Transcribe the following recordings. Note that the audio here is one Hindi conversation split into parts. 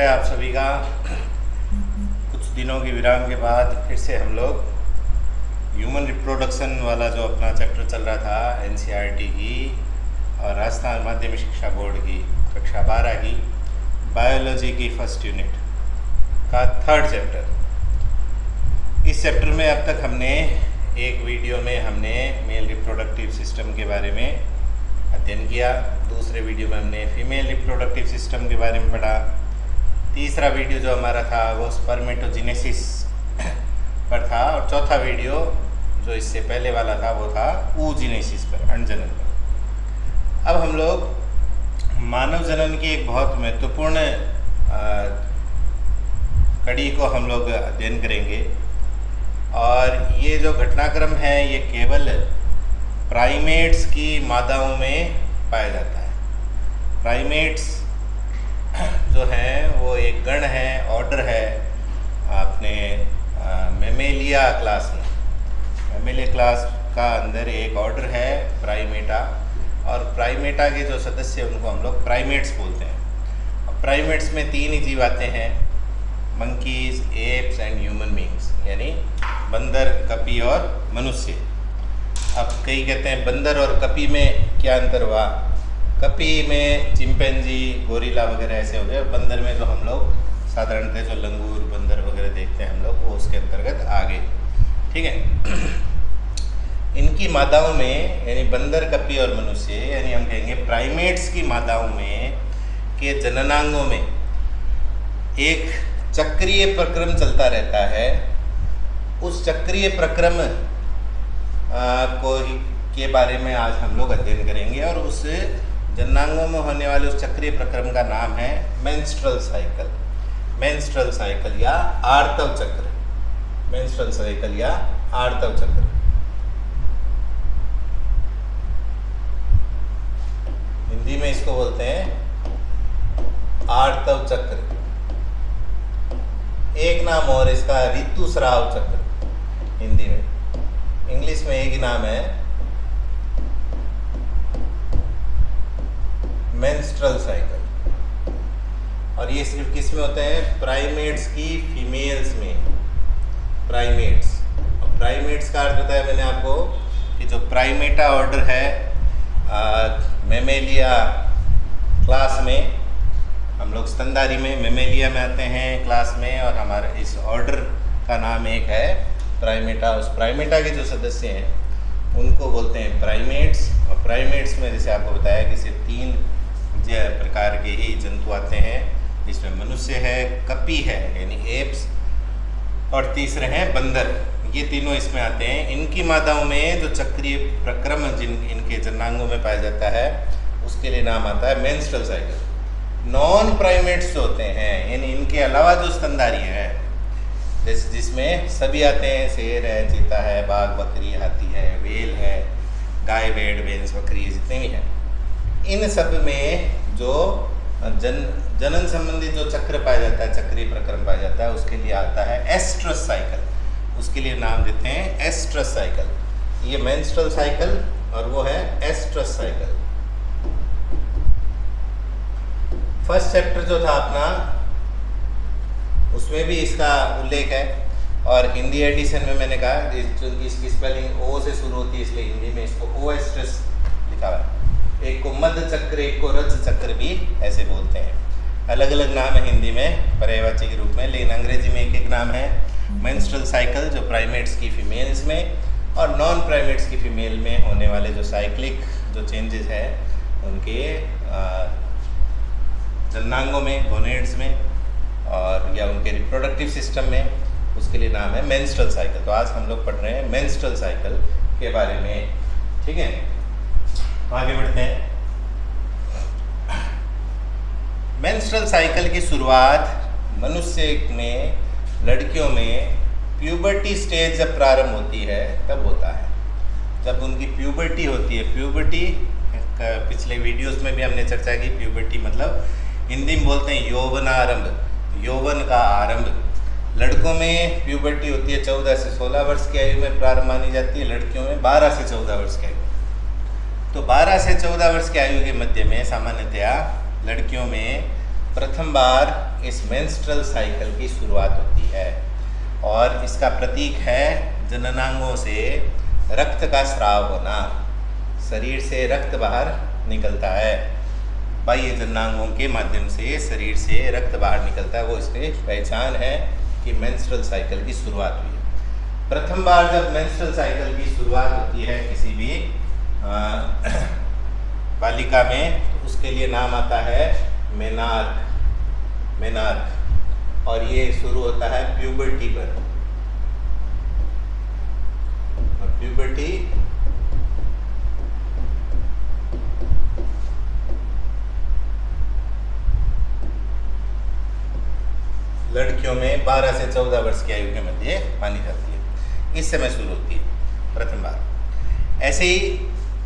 है आप सभी का। कुछ दिनों के विराम के बाद फिर से हम लोग ह्यूमन रिप्रोडक्शन वाला जो अपना चैप्टर चल रहा था एनसीईआरटी की और राजस्थान माध्यमिक शिक्षा बोर्ड की कक्षा 12 की बायोलॉजी की फर्स्ट यूनिट का थर्ड चैप्टर। इस चैप्टर में अब तक हमने एक वीडियो में हमने मेल रिप्रोडक्टिव सिस्टम के बारे में अध्ययन किया, दूसरे वीडियो में हमने फीमेल रिप्रोडक्टिव सिस्टम के बारे में पढ़ा, तीसरा वीडियो जो हमारा था वो स्पर्मेटोजेनेसिस पर था और चौथा वीडियो जो इससे पहले वाला था वो था oogenesis पर, अंडजनन पर। अब हम लोग मानव जनन की एक बहुत महत्वपूर्ण कड़ी को हम लोग अध्ययन करेंगे और ये जो घटनाक्रम है ये केवल प्राइमेट्स की मादाओं में पाया जाता है। प्राइमेट्स जो हैं वो एक गण है, ऑर्डर है अपने मेमेलिया क्लास में। मेमेलिया क्लास का अंदर एक ऑर्डर है प्राइमेटा और प्राइमेटा के जो सदस्य उनको हम लोग प्राइमेट्स बोलते हैं। और प्राइमेट्स में तीन ही जीव आते हैं, monkeys, apps and human beings, यानी बंदर, कपी और मनुष्य। अब कई कहते हैं बंदर और कपी में क्या अंतर हुआ, कपी में चिंपैंजी, गोरिल्ला वगैरह ऐसे हो गए, बंदर में जो हम लोग साधारणतः जो लंगूर, बंदर वगैरह देखते हैं हम लोग वो उसके अंतर्गत आ गए। ठीक है। इनकी मादाओं में यानी बंदर, कपी और मनुष्य, यानी हम कहेंगे प्राइमेट्स की मादाओं में के जननांगों में एक चक्रीय प्रक्रम चलता रहता है। उस चक्रीय प्रक्रम के बारे में आज हम लोग अध्ययन करेंगे और उस जननांगों में होने वाले उस चक्रीय प्रक्रम का नाम है मेंस्ट्रुअल साइकिल। मेंस्ट्रुअल साइकिल या आर्तव चक्र, मेंस्ट्रुअल साइकिल या आर्तव चक्र। हिंदी में इसको बोलते हैं आर्तव चक्र। एक नाम और इसका ऋतुस्राव चक्र हिंदी में, इंग्लिश में एक ही नाम है मेंस्ट्रुअल साइकिल। और ये सिर्फ किस में होते हैं, प्राइमेट्स की फीमेल्स में। प्राइमेट्स, और प्राइमेट्स का अर्थ बताया मैंने आपको कि जो प्राइमेटा ऑर्डर है मेमेलिया क्लास में, हम लोग स्तनधारी में मेमेलिया में आते हैं क्लास में, और हमारे इस ऑर्डर का नाम एक है प्राइमेटा। उस प्राइमेटा के जो सदस्य हैं उनको बोलते हैं प्राइमेट्स। और प्राइमेट्स में जैसे आपको बताया कि सिर्फ तीन प्रकार के ही जंतु आते हैं, जिसमें मनुष्य है, कपी है यानी एप्स, और तीसरे हैं बंदर। ये तीनों इसमें आते हैं। इनकी मादाओं में जो चक्रीय प्रक्रम जिन इनके जननांगों में पाया जाता है उसके लिए नाम आता है मेंस्ट्रुअल साइकिल। नॉन प्राइमेट्स जो होते हैं यानी इनके अलावा जो स्तनधारी हैं, जैसे जिसमें सभी आते हैं, शेर है, चीता है, बाघ, बकरी, हाथी है, वेल है, गाय, भेड़, भैंस, बकरी, जितने भी हैं, इन सब में जो जनन संबंधी जो चक्र पाया जाता है, चक्रीय प्रक्रम पाया जाता है, उसके लिए आता है एस्ट्रस साइकिल। उसके लिए नाम देते हैं एस्ट्रस साइकिल। ये मेंस्ट्रुअल साइकिल और वो है एस्ट्रस साइकिल। फर्स्ट चैप्टर जो था अपना उसमें भी इसका उल्लेख है और हिंदी एडिशन में मैंने कहा क्योंकि इसकी स्पेलिंग ओ से शुरू होती है इसलिए हिंदी में इसको ओ एस्ट्रस लिखा हुआ है। एक को मध्य चक्र, एक को रज चक्र भी ऐसे बोलते हैं। अलग अलग नाम है हिंदी में पर्यायवाची के रूप में, लेकिन अंग्रेजी में एक एक नाम है। मेंस्ट्रुअल साइकिल जो प्राइमेट्स की फीमेल्स में और नॉन प्राइमेट्स की फीमेल में होने वाले जो साइक्लिक जो चेंजेस है उनके जननांगों में, गोनेड्स में और या उनके रिप्रोडक्टिव सिस्टम में, उसके लिए नाम है मेंस्ट्रुअल साइकिल। तो आज हम लोग पढ़ रहे हैं मेंस्ट्रुअल साइकिल के बारे में। ठीक है, आगे बढ़ते हैं। मेंस्ट्रुअल साइकिल की शुरुआत मनुष्य में, लड़कियों में प्यूबर्टी स्टेज जब प्रारंभ होती है तब होता है, जब उनकी प्यूबर्टी होती है। प्यूबर्टी पिछले वीडियोस में भी हमने चर्चा की। प्यूबर्टी मतलब हिंदी में बोलते हैं यौवनारंभ, यौवन का आरंभ। लड़कों में प्यूबर्टी होती है 14 से 16 वर्ष की आयु में प्रारंभ मानी जाती है, लड़कियों में 12 से 14 वर्ष की आयु। तो 12 से 14 वर्ष की आयु के मध्य में सामान्यतया लड़कियों में प्रथम बार इस मेंस्ट्रुअल साइकिल की शुरुआत होती है और इसका प्रतीक है जननांगों से रक्त का स्राव होना। शरीर से रक्त बाहर निकलता है, बाह्य जननांगों के माध्यम से शरीर से रक्त बाहर निकलता है, वो इसकी पहचान है कि मेंस्ट्रुअल साइकिल की शुरुआत हुई है। प्रथम बार जब मेंस्ट्रुअल साइकिल की शुरुआत होती है किसी भी बालिका में, तो उसके लिए नाम आता है मेनार्क। और ये शुरू होता है प्यूबर्टी पर, और प्यूबर्टी लड़कियों में 12 से 14 वर्ष की आयु के मध्य मानी जाती है। इस समय शुरू होती है प्रथम बार। ऐसे ही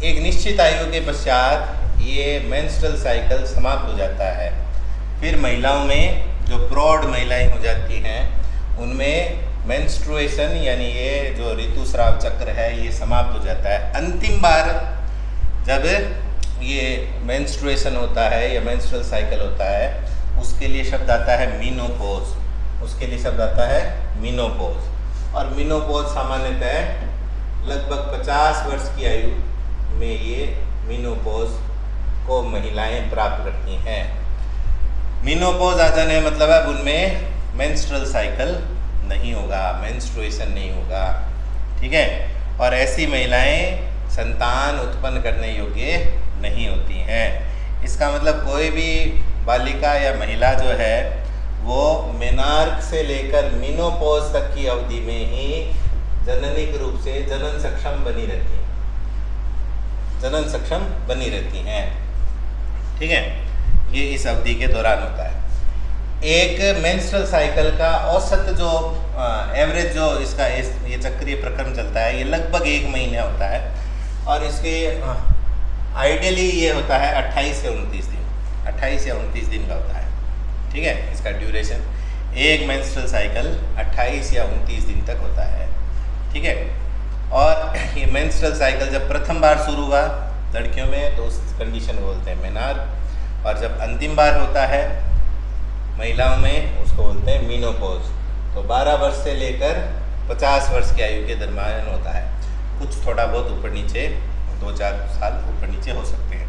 एक निश्चित आयु के पश्चात ये मेंस्ट्रुअल साइकिल समाप्त हो जाता है। फिर महिलाओं में जो प्रौढ़ महिलाएं हो जाती हैं उनमें मेंस्ट्रुएशन यानी ये जो ऋतुस्राव चक्र है ये समाप्त हो जाता है। अंतिम बार जब ये मेंस्ट्रुएशन होता है या मेंस्ट्रुअल साइकिल होता है उसके लिए शब्द आता है मीनोपॉज। उसके लिए शब्द आता है मीनोपॉज। और मीनोपॉज सामान्यतः लगभग 50 वर्ष की आयु में ये मीनोपॉज को महिलाएं प्राप्त करती हैं। मीनोपॉज आ जाने मतलब अब उनमें मेंस्ट्रुअल साइकिल नहीं होगा, मेंस्ट्रुएशन नहीं होगा, ठीक है। और ऐसी महिलाएं संतान उत्पन्न करने योग्य नहीं होती हैं। इसका मतलब कोई भी बालिका या महिला जो है वो मेनार्क से लेकर मीनोपॉज तक की अवधि में ही जननिक रूप से जनन सक्षम बनी रहती हैं, ठीक है। ये इस अवधि के दौरान होता है। एक मेंस्ट्रुअल साइकिल का औसत जो एवरेज जो इसका ये चक्रीय प्रक्रम चलता है ये लगभग 1 महीने होता है और इसके आइडियली ये होता है 28 से 29 दिन, 28 या 29 दिन का होता है, ठीक है। इसका ड्यूरेशन एक मेंस्ट्रुअल साइकिल 28 या 29 दिन तक होता है, ठीक है। और ये मेंस्ट्रुअल साइकिल जब प्रथम बार शुरू हुआ लड़कियों में तो उस कंडीशन को बोलते हैं मेनार्क, और जब अंतिम बार होता है महिलाओं में उसको बोलते हैं मीनोपॉज। तो 12 वर्ष से लेकर 50 वर्ष की आयु के दरमियान होता है। कुछ थोड़ा बहुत ऊपर नीचे 2-4 साल ऊपर नीचे हो सकते हैं,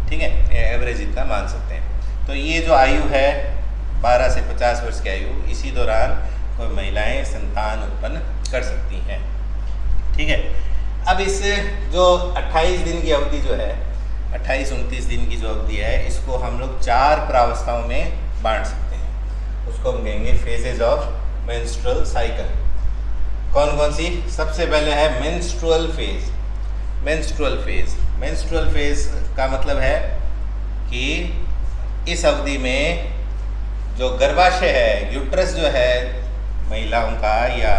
ठीक है, एवरेज इतना मान सकते हैं। तो ये जो आयु है 12 से 50 वर्ष की आयु, इसी दौरान कोई महिलाएं संतान उत्पन्न कर सकती हैं, ठीक है। अब इस जो 28 दिन की अवधि जो है 28-29 दिन की जो अवधि है इसको हम लोग 4 प्रावस्थाओं में बांट सकते हैं। उसको हम कहेंगे फेजेज ऑफ मेंस्ट्रुअल साइकिल। कौन कौन सी? सबसे पहले है मेंस्ट्रुअल फेज। मेंस्ट्रुअल फेज का मतलब है कि इस अवधि में जो गर्भाशय है, यूट्रस जो है महिलाओं का या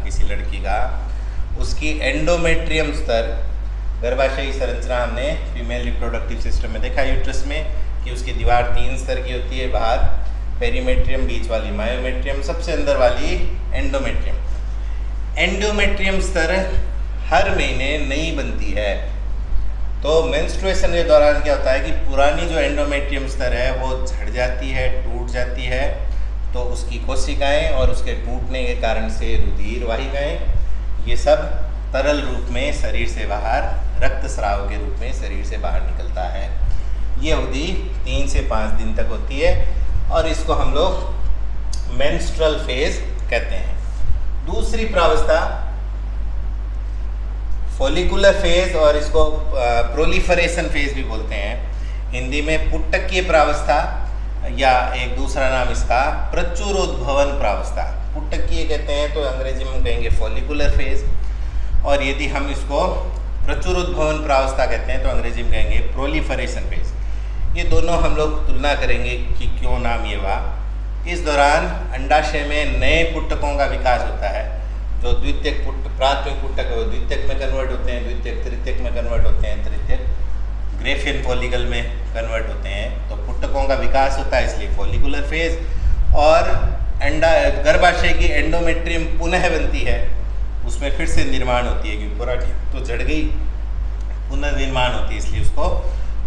किसी लड़की का, उसकी एंडोमेट्रियम स्तर, गर्भाशयी संरचना हमने फीमेल रिप्रोडक्टिव सिस्टम में देखा यूट्रस में कि उसकी दीवार 3 स्तर की होती है, बाहर पेरीमेट्रियम, बीच वाली मायोमेट्रियम, सबसे अंदर वाली एंडोमेट्रियम। एंडोमेट्रियम स्तर हर महीने नई बनती है। तो मेंस्ट्रुएशन के दौरान क्या होता है कि पुरानी जो एंडोमेट्रियम स्तर है वो झड़ जाती है, टूट जाती है, तो उसकी कोशिकाएं और उसके टूटने के कारण से रुधिर वाहिकाएं ये सब तरल रूप में शरीर से बाहर, रक्त स्राव के रूप में शरीर से बाहर निकलता है। ये अवधि 3 से 5 दिन तक होती है और इसको हम लोग मेंस्ट्रुअल फेज कहते हैं। दूसरी प्रावस्था फॉलिकुलर फेज, और इसको प्रोलिफरेशन फेज भी बोलते हैं। हिंदी में पुटकीय प्रावस्था, या एक दूसरा नाम इसका प्रचुरोद्भवन प्रावस्था। पुटकीय कहते हैं तो अंग्रेजी में कहेंगे फॉलिकुलर फेज, और यदि हम इसको प्रचुरोद्भवन प्रावस्था कहते हैं तो अंग्रेजी में कहेंगे प्रोलिफरेशन फेज। ये दोनों हम लोग तुलना करेंगे कि क्यों नाम ये हुआ। इस दौरान अंडाशय में नए पुटकों का विकास होता है। जो द्वितीयक प्राथमिक पुटक है वो द्वितीयक में कन्वर्ट होते हैं, द्वितीयक तृतीयक में कन्वर्ट होते हैं, तृतीयक ग्रेफियन फॉलिकल में कन्वर्ट होते हैं। तो पुटकों का विकास होता है, इसलिए फॉलिकुलर फेज। और गर्भाशय की एंडोमेट्रियम पुनः बनती है, उसमें फिर से निर्माण होती है, क्योंकि पुरानी तो जड़ गई, पुनर्निर्माण होती है, इसलिए उसको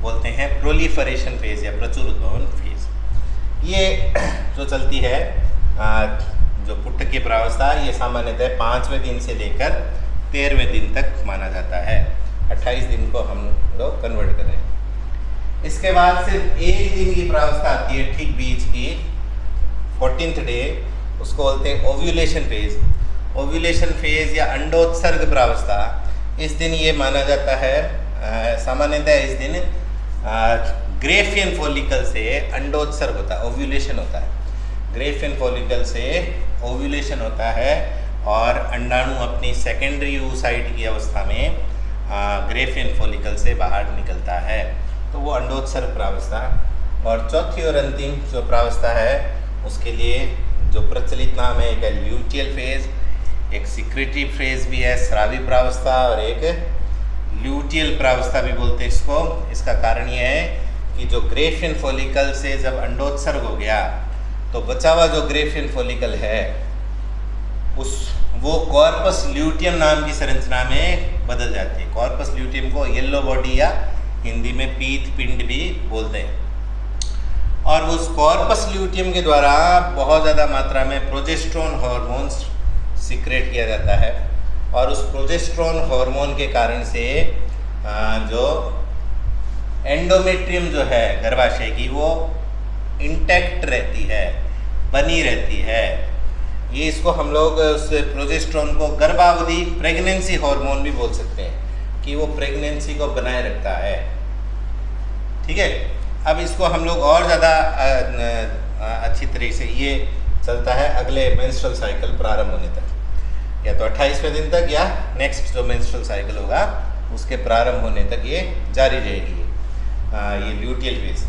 बोलते हैं प्रोलिफरेशन फेज या प्रचुरोद्भवन फेज। ये जो चलती है जो पुट्ट की प्रावस्था, ये सामान्यतः 5वें दिन से लेकर 13वें दिन तक माना जाता है। 28 दिन को हम लोग कन्वर्ट कर रहे हैं। इसके बाद सिर्फ एक दिन की प्रावस्था आती है ठीक बीच की 14th डे, उसको बोलते हैं ओव्यूलेशन फेज। ओव्यूलेशन फेज या अंडोत्सर्ग प्रावस्था, इस दिन ये माना जाता है सामान्यतः इस दिन ग्रेफियन फॉलिकल से अंडोत्सर्ग होता है, ओव्यूलेशन होता है। ग्रेफियन फॉलिकल से ओव्यूलेशन होता है और अंडाणु अपनी सेकेंडरी oocyte की अवस्था में ग्रेफियन फॉलिकल से बाहर निकलता है, तो वो अंडोत्सर्ग प्रावस्था। और चौथी और अंतिम जो प्रावस्था है उसके लिए जो प्रचलित नाम है, एक है ल्यूटियल फेज, एक सिक्रेटरी फेज भी है, स्रावी प्रावस्था, और एक ल्यूटियल प्रावस्था भी बोलते हैं इसको। इसका कारण ये है कि जो ग्रेफियन फॉलिकल से जब अंडोत्सर्ग हो गया तो बचा हुआ जो ग्रेफियन फॉलिकल है वो कॉर्पस ल्यूटियम नाम की संरचना में बदल जाती है। कॉर्पस ल्यूटियम को येलो बॉडी या हिंदी में पीत पिंड भी बोलते हैं। और उस कॉर्पस ल्यूटियम के द्वारा बहुत ज़्यादा मात्रा में प्रोजेस्टेरोन हार्मोन्स सीक्रेट किया जाता है, और उस प्रोजेस्टेरोन हार्मोन के कारण से जो एंडोमेट्रियम जो है गर्भाशय की, वो इंटैक्ट रहती है, बनी रहती है। ये इसको हम लोग उस प्रोजेस्टेरोन को गर्भावधि प्रेगनेंसी हार्मोन भी बोल सकते हैं कि वो प्रेगनेंसी को बनाए रखता है। ठीक है, अब इसको हम लोग और ज़्यादा अच्छी तरीके से, ये चलता है अगले मेंस्ट्रुअल साइकिल प्रारंभ होने तक, या तो 28वें दिन तक, या नेक्स्ट जो मेंस्ट्रुअल साइकिल होगा उसके प्रारंभ होने तक ये जारी रहेगी। ये ल्यूटियल फेज,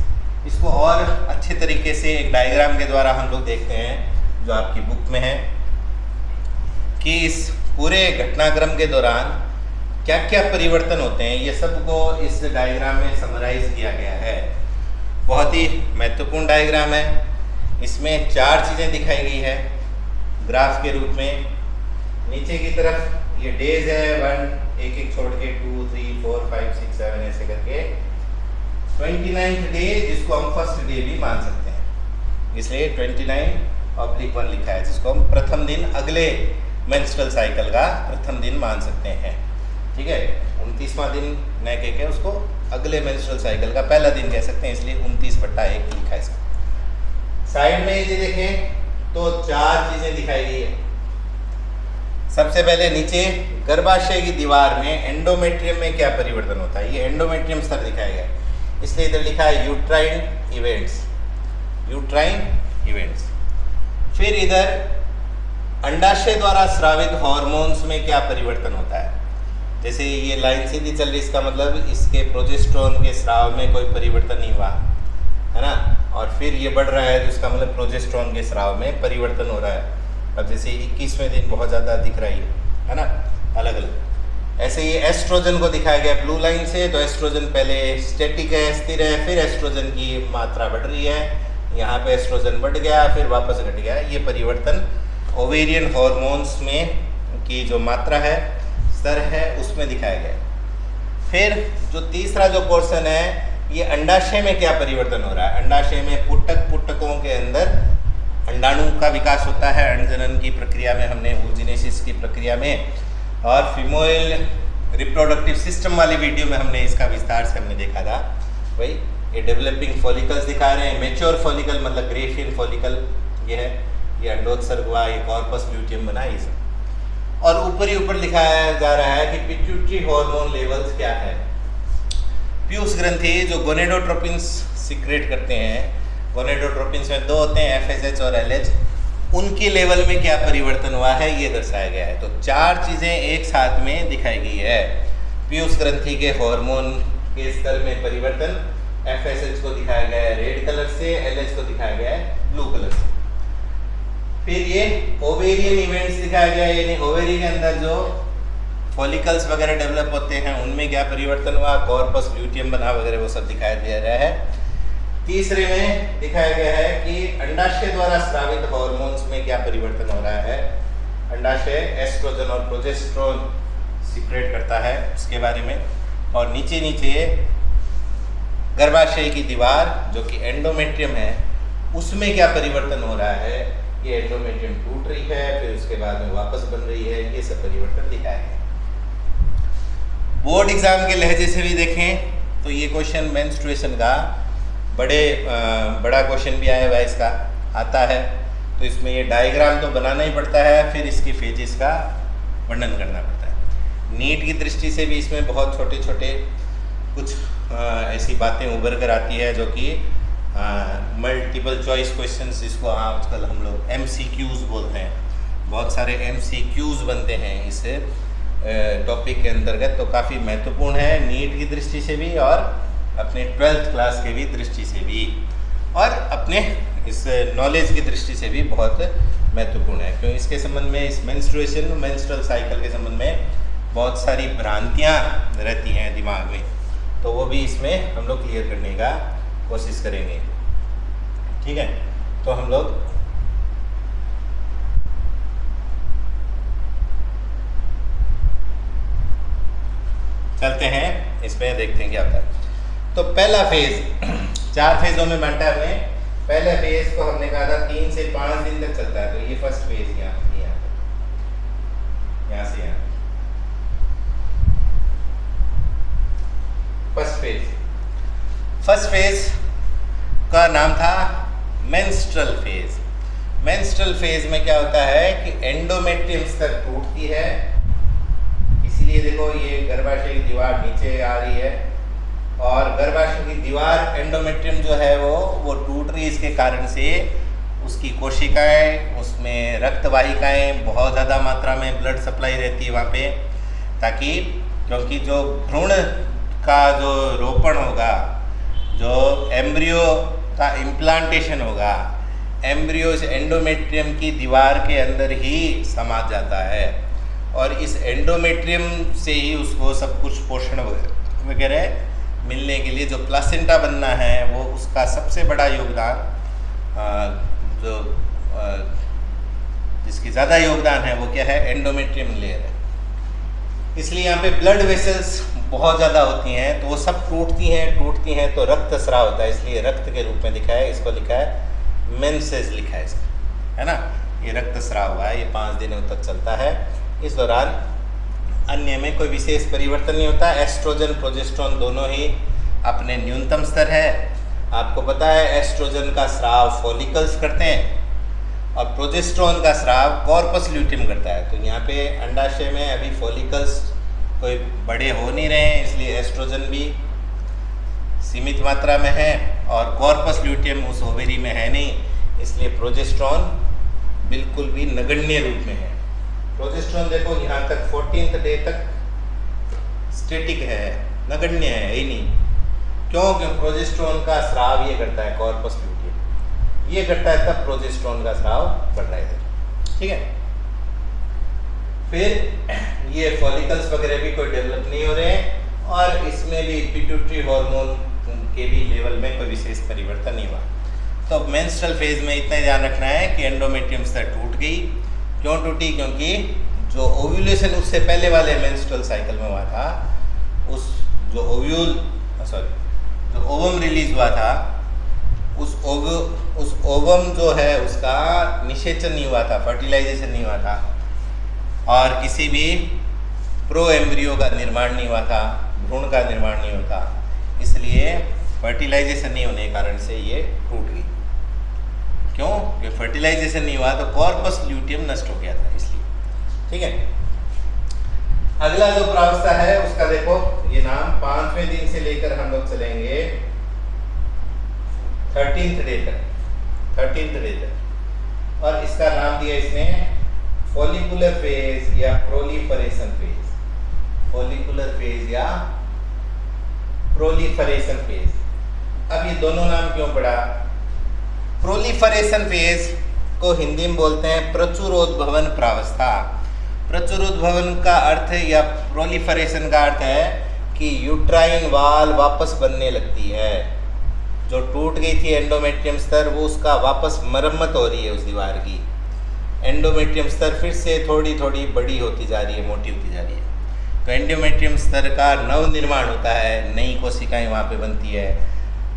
इसको और अच्छे तरीके से एक डायग्राम के द्वारा हम लोग देखते हैं जो आपकी बुक में है, कि इस पूरे घटनाक्रम के दौरान क्या क्या परिवर्तन होते हैं, ये सबको इस डायग्राम में समराइज किया गया है। बहुत ही महत्वपूर्ण डायग्राम है। इसमें 4 चीज़ें दिखाई गई है ग्राफ के रूप में। नीचे की तरफ ये डेज है, 1 एक एक छोड़ के 2 3 4 5 6 7 ऐसे करके 29th डे, जिसको हम फर्स्ट डे भी मान सकते हैं, इसलिए 29/1 लिखा है, जिसको हम प्रथम दिन, अगले मेंस्ट्रुअल साइकिल का प्रथम दिन मान सकते हैं। ठीक है, 29वां दिन न कह के उसको अगले मेंस्ट्रुअल साइकिल का पहला दिन कह सकते हैं, इसलिए 29/1 लिखा है इसका। साइड में यदि देखें तो 4 चीज़ें दिखाई गई है। सबसे पहले नीचे गर्भाशय की दीवार में एंडोमेट्रियम में क्या परिवर्तन होता है, ये एंडोमेट्रियम स्तर दिखाया गया है, इसलिए इधर लिखा है यूट्राइन इवेंट्स, यूट्राइन इवेंट्स। फिर इधर अंडाशय द्वारा स्रावित हार्मोन्स में क्या परिवर्तन होता है, जैसे ये लाइन सीधी चल रही, इसका मतलब इसके प्रोजेस्टेरोन के स्राव में कोई परिवर्तन नहीं हुआ है ना, और फिर ये बढ़ रहा है तो इसका मतलब प्रोजेस्टेरोन के स्राव में परिवर्तन हो रहा है। अब जैसे 21वें दिन बहुत ज़्यादा दिख रही है ना, अलग अलग। ऐसे ये एस्ट्रोजन को दिखाया गया ब्लू लाइन से, तो एस्ट्रोजन पहले स्टैटिक है, स्थिर है, फिर एस्ट्रोजन की मात्रा बढ़ रही है, यहाँ पे एस्ट्रोजन बढ़ गया, फिर वापस घट गया। ये परिवर्तन ओवेरियन हार्मोन्स में की जो मात्रा है, स्तर है, उसमें दिखाया गया। फिर जो तीसरा जो पोर्शन है, ये अंडाशय में क्या परिवर्तन हो रहा है। अंडाशय में पुटकों के अंदर अंडाणु का विकास होता है अंडजनन की प्रक्रिया में, हमने oogenesis की प्रक्रिया में, और फीमेल रिप्रोडक्टिव सिस्टम वाली वीडियो में हमने इसका विस्तार से हमने देखा था। भाई ये डेवलपिंग फॉलिकल्स दिखा रहे हैं, मैच्योर फॉलिकल मतलब ग्रेफियन फॉलिकल ये है, ये अंडोत्सर्ग हुआ, ये कॉर्पस ल्यूटियम बना, ये सब। और ऊपर ही ऊपर लिखाया जा रहा है कि पिट्यूटरी हार्मोन लेवल्स क्या है। पीयूष ग्रंथि जो गोनेडोट्रोपिन्स सीक्रेट करते हैं, गोनेडोट्रोपिन्स में 2 होते हैं, FSH और LH, उनकी लेवल में क्या परिवर्तन हुआ है ये दर्शाया गया है। तो 4 चीज़ें एक साथ में दिखाई गई है। पीयूष ग्रंथि के हार्मोन के स्तर में परिवर्तन, FSH को दिखाया गया है रेड कलर से, LH को दिखाया गया है ब्लू कलर से। फिर ये ओवेरियन इवेंट्स दिखाया गया है, यानी ओवेरी के अंदर जो फॉलिकल्स वगैरह डेवलप होते हैं उनमें क्या परिवर्तन हुआ, कॉर्पस ल्यूटियम बना वगैरह, वो सब दिखाया दिया गया है। तीसरे में दिखाया गया है कि अंडाशय द्वारा स्रावित हार्मोन्स में क्या परिवर्तन हो रहा है। अंडाशय एस्ट्रोजन और प्रोजेस्टेरोन सीक्रेट करता है, उसके बारे में। और नीचे नीचे गर्भाशय की दीवार जो कि एंडोमेट्रियम है, उसमें क्या परिवर्तन हो रहा है, ये एंडोमेट्रियम टूट रही है, फिर उसके बाद में वापस बन रही है, ये सब परिवर्तन दिखाया है। बोर्ड एग्जाम के लहजे से भी देखें तो ये क्वेश्चन मेंस्ट्रुएशन का बड़ा क्वेश्चन भी आया हुआ है, इसका आता है। तो इसमें ये डायग्राम तो बनाना ही पड़ता है, फिर इसकी फेजेस का वर्णन करना पड़ता है। नीट की दृष्टि से भी इसमें बहुत छोटे छोटे कुछ ऐसी बातें उभर कर आती है जो कि मल्टीपल चॉइस क्वेश्चंस, जिसको आजकल हम लोग MCQs बोलते हैं। बहुत सारे MCQs बनते हैं इस टॉपिक के अंतर्गत, तो काफ़ी महत्वपूर्ण है नीट की दृष्टि से भी और अपने 12th क्लास के भी दृष्टि से भी, और अपने इस नॉलेज की दृष्टि से भी बहुत महत्वपूर्ण है। क्यों इसके संबंध में, इस मेंस्ट्रुएशन मेंस्ट्रुअल साइकिल के संबंध में बहुत सारी भ्रांतियाँ रहती हैं दिमाग में, तो वो भी इसमें हम लोग क्लियर करने का कोशिश करेंगे। ठीक है, तो हम लोग चलते हैं, इसमें देखते हैं क्या होता है। तो पहला फेज 4 फेजों में बांटा है हमने। पहले फेज को हमने कहा था 3 से 5 दिन तक चलता है, तो ये फर्स्ट फेज यहाँ से यहाँ फर्स्ट फेज का नाम था मेंस्ट्रुअल फेज। मेंस्ट्रुअल फेज में क्या होता है कि एंडोमेट्रियम स्तर टूटती है, इसलिए देखो ये गर्भाशय की दीवार नीचे आ रही है, और गर्भाशय की दीवार एंडोमेट्रियम जो है वो टूट रही है। इसके कारण से उसकी कोशिकाएं, उसमें रक्त वाहिकाएं बहुत ज़्यादा मात्रा में ब्लड सप्लाई रहती है वहाँ पे, ताकि क्योंकि जो भ्रूण का जो रोपण होगा, जो एम्ब्रियो का इम्प्लांटेशन होगा, एम्ब्रियो इस एंडोमेट्रियम की दीवार के अंदर ही समा जाता है, और इस एंडोमेट्रियम से ही उसको सब कुछ पोषण वगैरह मिलने के लिए जो प्लासेंटा बनना है, वो उसका सबसे बड़ा योगदान जिसकी ज़्यादा योगदान है वो क्या है, एंडोमेट्रियम लेयर है। इसलिए यहाँ पे ब्लड वेसल्स बहुत ज़्यादा होती हैं, तो वो सब टूटती हैं तो रक्त स्राव होता है, इसलिए रक्त के रूप में दिखा है, इसको लिखा है मेंसेस लिखा है इसका, है ना। ये रक्त स्राव हुआ है, ये 5 दिनों तक चलता है। इस दौरान अन्य में कोई विशेष परिवर्तन नहीं होता। एस्ट्रोजन प्रोजेस्टेरोन दोनों ही अपने न्यूनतम स्तर है। आपको पता है एस्ट्रोजन का स्राव फॉलिकल्स करते हैं और प्रोजेस्टेरोन का स्राव कॉर्पस ल्यूटियम करता है। तो यहाँ पे अंडाशय में अभी फॉलिकल्स कोई बड़े हो नहीं रहे हैं, इसलिए एस्ट्रोजन भी सीमित मात्रा में है और कॉर्पस ल्यूटियम उस ओवेरी में है नहीं, इसलिए प्रोजेस्टेरोन बिल्कुल भी नगण्य रूप में है। प्रोजेस्टेरोन देखो यहाँ तक 14th डे तक स्टैटिक है, नगण्य है ही नहीं। क्यों? क्योंकि प्रोजेस्टेरोन का स्राव ये करता है कॉर्पस ल्यूटियम, ये करता है, तब प्रोजेस्टेरोन का स्राव बढ़ रहा है। ठीक है, फिर ये फॉलिकल्स वगैरह भी कोई डेवलप नहीं हो रहे हैं और इसमें भी पिट्यूटरी हार्मोन के भी लेवल में कोई विशेष परिवर्तन नहीं हुआ। तो मेंस्ट्रुअल फेज में इतना ध्यान रखना है कि एंडोमेट्रियम स्तर टूट गई। क्यों टूटी? क्योंकि जो ओव्यूलेशन उससे पहले वाले मेंस्ट्रुअल साइकिल में हुआ था, उस जो ओवम रिलीज हुआ था, उस ओवम जो है उसका निषेचन नहीं हुआ था, फर्टिलाइजेशन नहीं हुआ था और किसी भी प्रो एम्ब्रियो का निर्माण नहीं हुआ था, भ्रूण का निर्माण नहीं होता, इसलिए फर्टिलाइजेशन नहीं होने के कारण से ये टूट गई। क्यों? क्योंकि फर्टिलाइजेशन नहीं हुआ तो कॉर्पस ल्यूटियम नष्ट हो गया था, इसलिए। ठीक है, अगला जो प्रावस्था है उसका देखो ये नाम 5वें दिन से लेकर हम लोग चलेंगे 13th डे तक और इसका नाम दिया इसने फॉलिकुलर फेज या प्रोलिफरेशन फेज। फॉलिकुलर फेज या प्रोलिफरेशन फेज। अब ये दोनों नाम क्यों पड़ा? प्रोलिफरेशन फेज को हिंदी में बोलते हैं प्रचुरोद्भवन प्रावस्था। प्रचुरोद्भवन का अर्थ या प्रोलिफरेशन का अर्थ है कि यूट्राइन वाल वापस बनने लगती है। जो टूट गई थी एंडोमेट्रियम स्तर, वो उसका वापस मरम्मत हो रही है उस दीवार की। एंडोमेट्रियम स्तर फिर से थोड़ी थोड़ी बड़ी होती जा रही है, मोटी होती जा रही है। तो एंडोमेट्रियम स्तर का नव निर्माण होता है, नई कोशिकाएं वहाँ पे बनती है,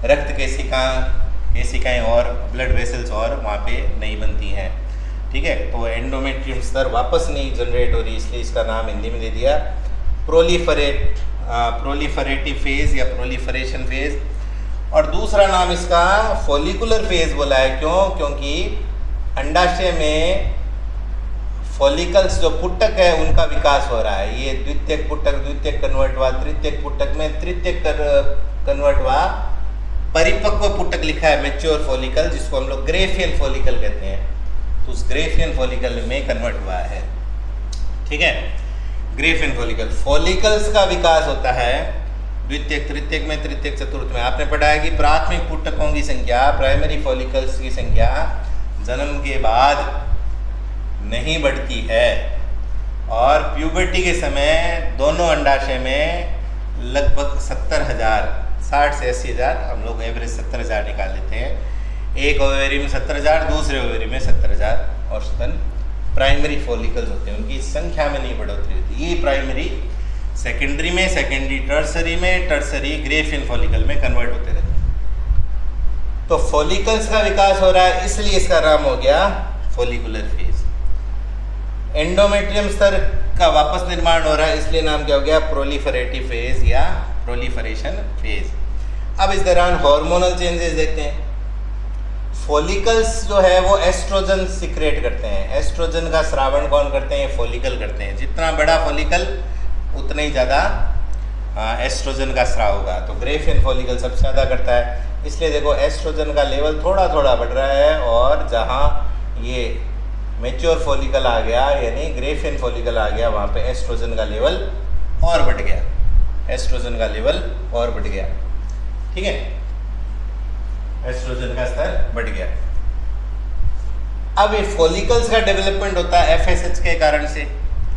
रक्त केशिका केशिकाएं और ब्लड वेसल्स और वहाँ पे नहीं बनती हैं। ठीक है, तो एंडोमेट्रियम स्तर वापस नहीं जनरेट हो रही, इसलिए इसका नाम हिंदी में दे दिया प्रोलीफरेटिव फेज या प्रोलीफरेशन फेज। और दूसरा नाम इसका फॉलिकुलर फेज बोला है, क्यों? क्योंकि अंडाशय में फॉलिकल्स जो पुटक है उनका विकास हो रहा है। ये द्वितीयक पुटक, द्वितीयक कन्वर्ट हुआ, तृतीयक पुटक में तृतीयक कन्वर्ट हुआ, परिपक्व पुटक लिखा है मैच्योर फॉलिकल, जिसको हम लोग ग्रेफियन फॉलिकल कहते हैं। तो उस ग्रेफियन फॉलिकल में कन्वर्ट हुआ है। ठीक है, ग्रेफियन फॉलिकल, फॉलिकल्स का विकास होता है द्वितीयक, तृतीयक में, तृतीयक, चतुर्थ में। आपने पढ़ा है कि प्राथमिक पुटकों की संख्या, प्राइमरी फॉलिकल्स की संख्या जन्म के बाद नहीं बढ़ती है, और प्यूबर्टी के समय दोनों अंडाशय में लगभग 70,000, 60 से 80,000, हम लोग एवरेज 70,000 निकाल लेते हैं। एक ओवेरी में 70,000, दूसरे ओवेरी में 70,000 औसतन प्राइमरी फॉलिकल्स होते हैं। उनकी संख्या में नहीं बढ़ोतरी होती। ये प्राइमरी, सेकेंडरी में, सेकेंडरी टर्सरी में, टर्सरी ग्रेफियन फॉलिकल में कन्वर्ट होते रहते हैं। तो फॉलिकल्स का विकास हो रहा है, इसलिए इसका नाम हो गया फॉलिकुलर फेज। एंडोमेट्रियम स्तर का वापस निर्माण हो रहा है, इसलिए नाम क्या हो गया? प्रोलीफरेटिव फेज या प्रोलीफरेशन फेज। अब इस दौरान हार्मोनल चेंजेस देखते हैं। फॉलिकल्स जो है वो एस्ट्रोजन सिक्रेट करते हैं। एस्ट्रोजन का स्रावण कौन करते हैं? फॉलिकल करते हैं। जितना बड़ा फॉलिकल उतना ही ज़्यादा एस्ट्रोजन का स्राव होगा। तो ग्रेफियन फॉलिकल सबसे ज़्यादा करता है, इसलिए देखो एस्ट्रोजन का लेवल थोड़ा थोड़ा बढ़ रहा है, और जहाँ ये मैच्योर फॉलिकल आ गया यानी ग्रेफियन फॉलिकल आ गया, वहाँ पे एस्ट्रोजन का लेवल और बढ़ गया, एस्ट्रोजन का लेवल और बढ़ गया। ठीक है, एस्ट्रोजन का स्तर बढ़ गया। अब ये फॉलिकल्स का डेवलपमेंट होता है एफएसएच के कारण से,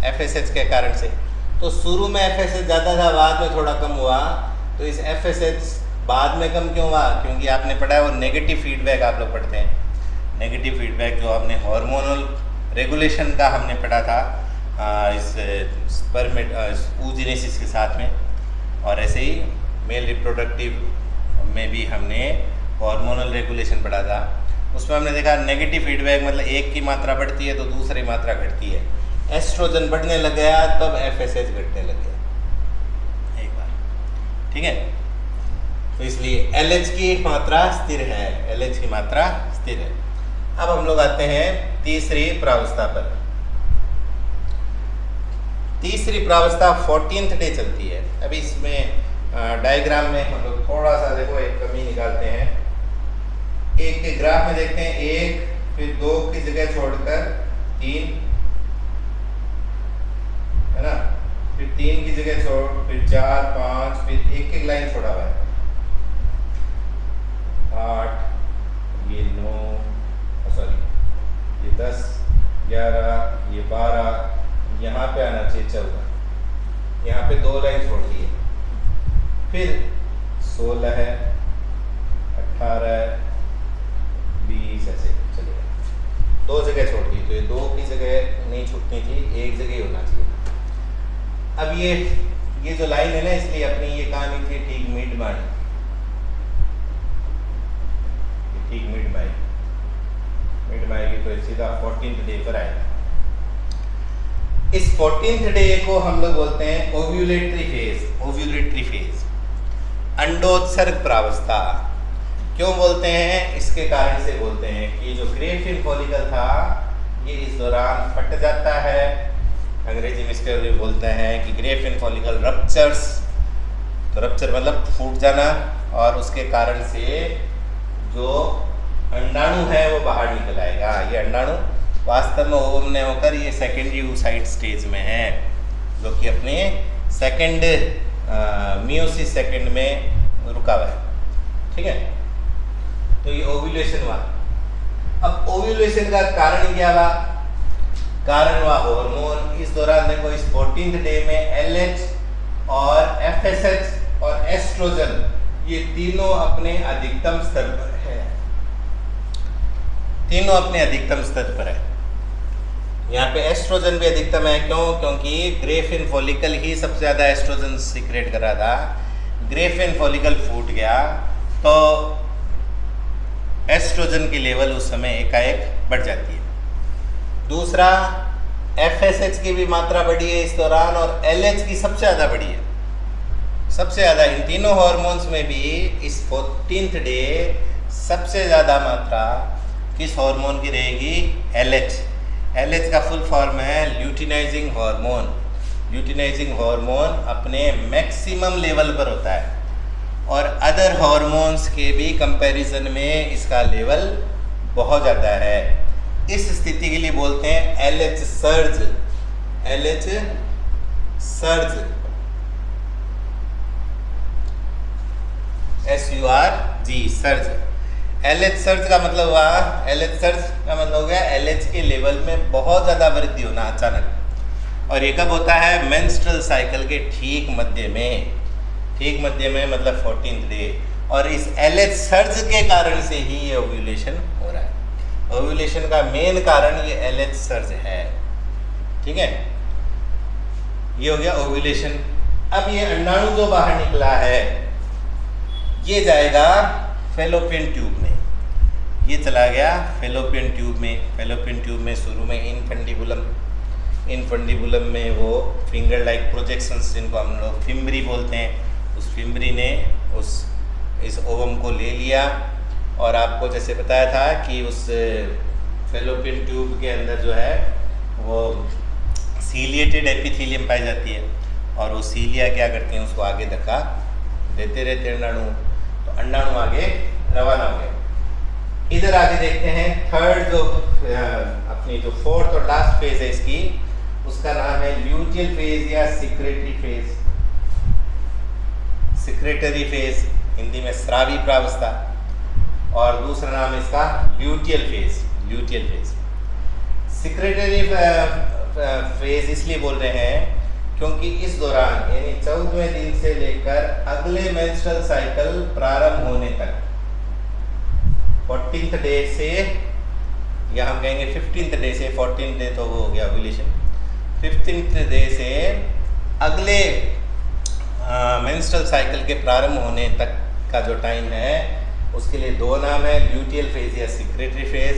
एफएसएच के कारण से। तो शुरू में एफएसएच ज़्यादा था, बाद में थोड़ा कम हुआ। तो इस एफएसएच बाद में कम क्यों हुआ? क्योंकि आपने पढ़ा है वो नेगेटिव फीडबैक, आप लोग पढ़ते हैं नेगेटिव फीडबैक, जो हमने हार्मोनल रेगुलेशन का हमने पढ़ा था इस oogenesis के साथ में, और ऐसे ही मेल रिप्रोडक्टिव में भी हमने हार्मोनल रेगुलेशन पढ़ा था। उसमें हमने देखा नेगेटिव फीडबैक मतलब एक की मात्रा बढ़ती है तो दूसरी मात्रा घटती है। एस्ट्रोजन बढ़ने लग गया तब एफएसएच घटने लग गया एक बार। ठीक है, तो इसलिए एलएच की मात्रा स्थिर है, एलएच की मात्रा स्थिर है। अब हम लोग आते हैं तीसरी प्रावस्था पर। तीसरी प्रावस्था 14th डे चलती है। अभी इसमें डायग्राम में हम लोग थोड़ा सा देखो एक कमी निकालते हैं। एक के ग्राफ में देखते हैं, एक फिर 2 की जगह छोड़कर 3 है ना, फिर 3 की जगह छोड़, फिर 4, 5, फिर एक लाइन छोड़ा हुआ है, 8, ये 9, सॉरी ये 10, 11, ये 12, यहाँ पे आना चाहिए 14, यहाँ पे 2 लाइन छोड़ दी है, फिर 16 है, 18 है, 20 ऐसे चलेगा। 2 जगह छोड़ दी, तो ये 2 की जगह नहीं छूटनी थी, एक जगह ही होना चाहिए। अब ये जो लाइन है ना, इसलिए अपनी ये कहानी थी ठीक मिड में, ठीक मिड में आएगी, तो सीधा 14th डे पर आएगा। इस 14th डे को हम लोग बोलते हैं ओव्यूलेटरी फेज। ओव्यूलेटरी फेज, अंडोत्सर्ग प्रावस्था। क्यों बोलते हैं? इसके कारण से बोलते हैं कि जो ग्रेफियन फॉलिकल था ये इस दौरान फट जाता है। अंग्रेजी में इसके लिए बोलते हैं कि ग्रेफियन फॉलिकल रप्चर्स। तो रप्चर मतलब फूट जाना, और उसके कारण से जो अंडाणु है वो बाहर निकल आएगा। ये अंडाणु वास्तव में ओवम ने होकर ये सेकेंडरी oocyte स्टेज में है, जो कि अपने सेकेंड मियोसिस सेकेंड में रुका हुआ है। ठीक है, तो ये ओव्यूलेशन हुआ। अब ओव्यूलेशन का कारण क्या हुआ? कारण हुआ हार्मोन। इस दौरान देखो इस 14th डे में LH और FSH और एस्ट्रोजन ये तीनों अपने अधिकतम स्तर पर है, तीनों अपने अधिकतम स्तर पर है। यहाँ पे एस्ट्रोजन भी अधिकतम है, क्यों? क्योंकि ग्रेफियन फॉलिकल ही सबसे ज़्यादा एस्ट्रोजन सीक्रेट कर रहा था। ग्रेफियन फॉलिकल फूट गया तो एस्ट्रोजन की लेवल उस समय एकाएक बढ़ जाती है। दूसरा, FSH की भी मात्रा बढ़ी है इस दौरान और LH की सबसे ज़्यादा बढ़ी है, सबसे ज़्यादा। इन तीनों हार्मोन्स में भी इस 14th डे सबसे ज़्यादा मात्रा किस हार्मोन की रहेगी? LH। LH का फुल फॉर्म है ल्यूटिनाइजिंग हार्मोन। ल्यूटिनाइजिंग हार्मोन अपने मैक्सिमम लेवल पर होता है और अदर हार्मोन्स के भी कंपैरिजन में इसका लेवल बहुत ज़्यादा है। इस स्थिति के लिए बोलते हैं LH surge. LH surge, SURG, surge. LH surge का मतलब हुआ, LH सर्ज का मतलब हो गया LH के लेवल में बहुत ज़्यादा वृद्धि होना अचानक। और ये कब होता है? मेंस्ट्रुअल साइकिल के ठीक मध्य में। ठीक मध्य में मतलब 14th डे। और इस LH सर्ज के कारण से ही ये ओव्यूलेशन हो रहा है। ओव्यूलेशन का मेन कारण ये LH सर्ज है। ठीक है, ये हो गया ओव्यूलेशन। अब ये अंडाणु जो बाहर निकला है ये जाएगा फेलोपियन ट्यूब में। ये चला गया फेलोपियन ट्यूब में। फेलोपियन ट्यूब में शुरू में इनफंडिबुलम में वो फिंगर लाइक प्रोजेक्शंस जिनको हम लोग फिम्बरी बोलते हैं, उस फिम्बरी ने इस ओवम को ले लिया। और आपको जैसे बताया था कि उस फेलोपियन ट्यूब के अंदर जो है वो सीलिएटेड एपिथेलियम पाई जाती है और वो सीलिया क्या करती हैं? उसको आगे धक्का देते रहते अंडाणु, तो अंडाणु आगे रवाना हो गए। इधर आगे देखते हैं थर्ड जो अपनी जो फोर्थ और लास्ट फेज है इसकी, उसका नाम है ल्यूटियल फेज या secretary phase. Secretary phase Hindi में स्रावी प्रावस्था, और दूसरा नाम है इसका luteal phase. Luteal phase, secretary phase इसलिए बोल रहे हैं क्योंकि इस दौरान यानी 14वें दिन से लेकर अगले मेंस्ट्रुअल साइकिल प्रारंभ होने तक 14th डे से, या हम कहेंगे 15th डे से, 14th डे तो वो हो गया ओव्यूलेशन, 15th डे से अगले मेंस्ट्रुअल साइकिल के प्रारंभ होने तक का जो टाइम है उसके लिए दो नाम है, ल्यूटियल फेज या सिक्रेटरी फेज।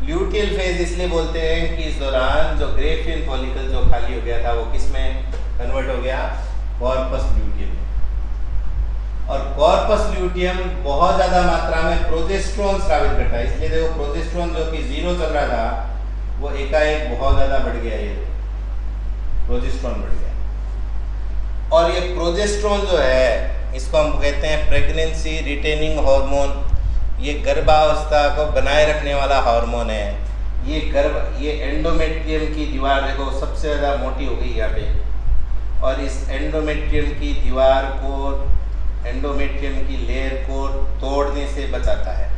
ल्यूटियल फेज इसलिए बोलते हैं कि इस दौरान जो ग्रेफियन फॉलिकल जो खाली हो गया था वो किस में कन्वर्ट हो गया? कॉर्पस ल्यूटियम में। और कॉर्पस ल्यूटियम बहुत ज़्यादा मात्रा में प्रोजेस्टेरोन स्रावित करता है, इसलिए देखो प्रोजेस्टेरोन जो कि 0 चल रहा था वो एकाएक बहुत ज़्यादा बढ़ गया, ये प्रोजेस्टेरोन बढ़ गया। और ये प्रोजेस्टेरोन जो है इसको हम कहते हैं प्रेगनेंसी रिटेनिंग हार्मोन। ये गर्भावस्था को बनाए रखने वाला हार्मोन है। ये एंडोमेट्रियम की दीवार देखो सबसे ज़्यादा मोटी हो गई यहाँ पे, और इस एंडोमेट्रियम की दीवार को, एंडोमेट्रियम की लेयर को तोड़ने से बचाता है।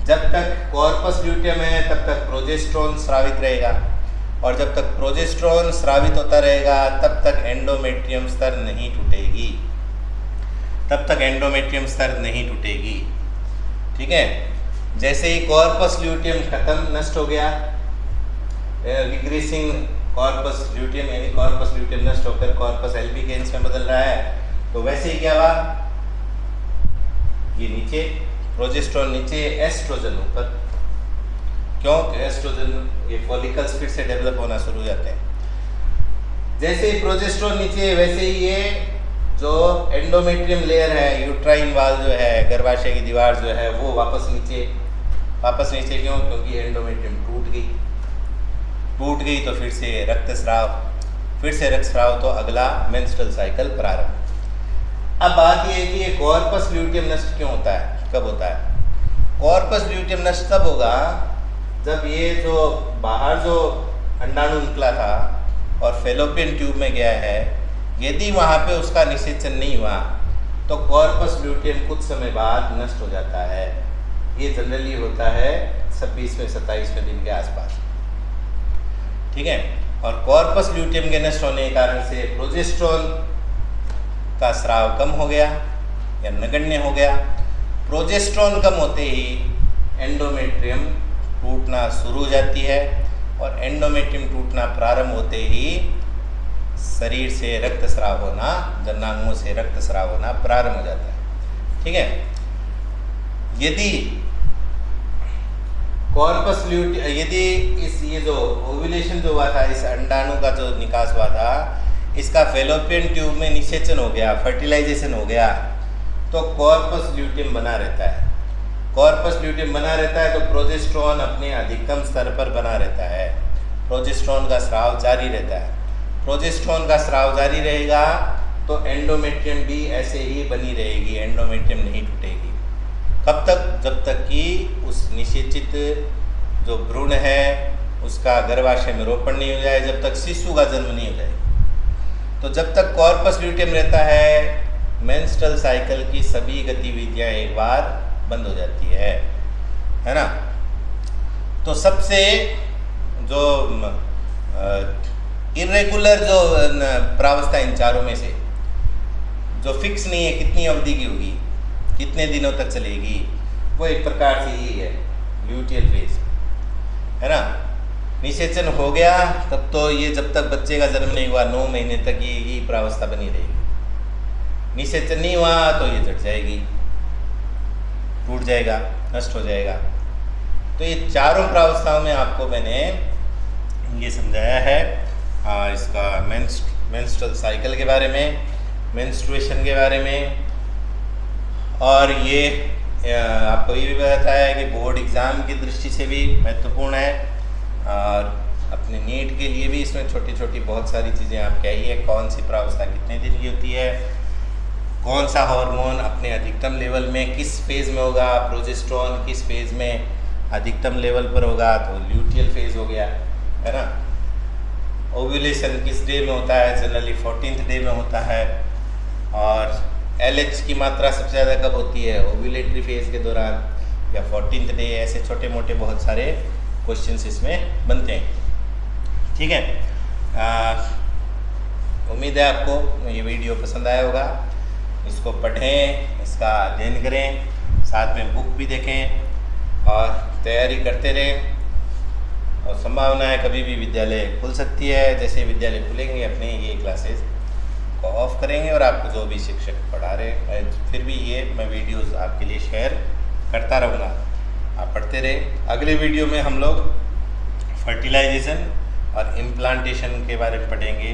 जब तक कॉर्पस ल्यूटियम है तब तक प्रोजेस्टेरोन स्रावित रहेगा, और जब तक प्रोजेस्टेरोन स्रावित होता रहेगा तब तक एंडोमेट्रियम स्तर नहीं टूटेगी, तब तक एंडोमेट्रियम स्तर नहीं टूटेगी। ठीक है, जैसे ही कॉर्पस ल्यूटियम खत्म, नष्ट हो गया, रिग्रेसिंग कॉर्पस ल्यूटियम यानी कॉर्पस ल्यूटियम नष्ट होकर कॉर्पस एल्बिकेंस में बदल रहा है, तो वैसे ही क्या हुआ? ये नीचे प्रोजेस्टेरोन नीचे, एस्ट्रोजन ऊपर। क्यों? एस्ट्रोजन ये फॉलिकल्स फिर से डेवलप होना शुरू हो जाते हैं। जैसे ही प्रोजेस्टेरोन नीचे वैसे ही ये जो एंडोमेट्रियम लेयर है, यूट्राइन वाल जो है, गर्भाशय की दीवार जो है वो वापस नीचे। क्यों? क्योंकि एंडोमेट्रियम टूट गई तो फिर से रक्तस्राव, तो अगला मेंस्ट्रुअल साइकिल प्रारंभ। अब बात ये है कि ये कॉर्पस ल्यूटियम नष्ट क्यों होता है, कब होता है? कॉर्पस ल्यूटियम नष्ट तब होगा जब ये जो बाहर जो अंडाणु निकला था और फेलोपियन ट्यूब में गया है, यदि वहाँ पे उसका निषेचन नहीं हुआ तो कॉर्पस ल्यूटियम कुछ समय बाद नष्ट हो जाता है। ये जनरली होता है 26वें 27वें दिन के आसपास। ठीक है, और कॉर्पस ल्यूटियम के नष्ट होने के कारण से प्रोजेस्टेरोन का स्राव कम हो गया या नगण्य हो गया। प्रोजेस्टेरोन कम होते ही एंडोमेट्रियम टूटना शुरू हो जाती है, और एंडोमेट्रियम टूटना प्रारंभ होते ही शरीर से रक्तस्राव होना, जननांगों से रक्तस्राव होना प्रारंभ हो जाता है। ठीक है, यदि कॉर्पस ल्यूटियम, यदि इस ये जो ओव्यूलेशन जो हुआ था, इस अंडाणु का जो निकास हुआ था, इसका फेलोपियन ट्यूब में निषेचन हो गया, फर्टिलाइजेशन हो गया, तो कॉर्पस ल्यूटियम बना रहता है। कॉर्पस ल्यूटियम बना रहता है तो प्रोजेस्टेरोन अपने अधिकतम स्तर पर बना रहता है, प्रोजेस्टेरोन का स्राव जारी रहता है। प्रोजेस्टेरोन का स्राव जारी रहेगा तो एंडोमेट्रियम भी ऐसे ही बनी रहेगी, एंडोमेट्रियम नहीं टूटेगी। कब तक? जब तक कि उस निषेचित जो भ्रूण है उसका गर्भाशय में रोपण नहीं हो जाए, जब तक शिशु का जन्म नहीं हो जाए। तो जब तक कॉर्पस ल्यूटियम रहता है, मेंस्ट्रुअल साइकिल की सभी गतिविधियां एक बार बंद हो जाती है ना। तो सबसे जो इरेगुलर जो प्रावस्था इन चारों में से जो फिक्स नहीं है कितनी अवधि की होगी, कितने दिनों तक चलेगी, वो एक प्रकार से ही है ल्यूटियल फेज, है ना। निषेचन हो गया तब तो ये जब तक बच्चे का जन्म नहीं हुआ 9 महीने तक ये प्रावस्था बनी रहेगी। निषेचन नहीं हुआ तो ये झड़ जाएगी, टूट जाएगा, नष्ट हो जाएगा। तो ये चारों प्रावस्थाओं में आपको मैंने ये समझाया है इसका मेंस्ट्रुअल साइकिल के बारे में, मेंस्ट्रुएशन के बारे में, और ये आपको ये भी बताया है कि बोर्ड एग्ज़ाम की दृष्टि से भी महत्वपूर्ण है, और अपने नीट के लिए भी इसमें छोटी छोटी बहुत सारी चीज़ें आप क्या ही है, कौन सी प्रावस्था कितने दिन की होती है, कौन सा हार्मोन अपने अधिकतम लेवल में किस फेज़ में होगा, प्रोजेस्टेरोन किस फेज़ में अधिकतम लेवल पर होगा, तो ल्यूटियल फेज़ हो गया, है ना। ओव्यूलेशन किस डे में होता है? जनरली 14th डे में होता है। और LH की मात्रा सबसे ज़्यादा कब होती है? ओव्यूलेटरी फेज़ के दौरान या 14th डे। ऐसे छोटे मोटे बहुत सारे क्वेश्चंस इसमें बनते हैं, ठीक है। उम्मीद है आपको ये वीडियो पसंद आया होगा। इसको पढ़ें, इसका अध्ययन करें, साथ में बुक भी देखें और तैयारी करते रहें। और संभावना है कभी भी विद्यालय खुल सकती है, जैसे विद्यालय खुलेंगे अपने ये क्लासेस को ऑफ करेंगे और आपको जो भी शिक्षक पढ़ा रहे फिर भी ये मैं वीडियोस आपके लिए शेयर करता रहूँगा, आप पढ़ते रहे। अगले वीडियो में हम लोग फर्टिलाइजेशन और इम्प्लांटेशन के बारे में पढ़ेंगे,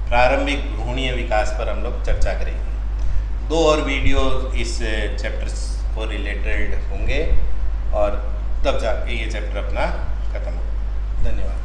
प्रारंभिक भ्रूणीय विकास पर हम लोग चर्चा करेंगे। 2 और वीडियो इस चैप्टर को रिलेटेड होंगे और तब जाके ये चैप्टर अपना खत्म होगा। धन्यवाद।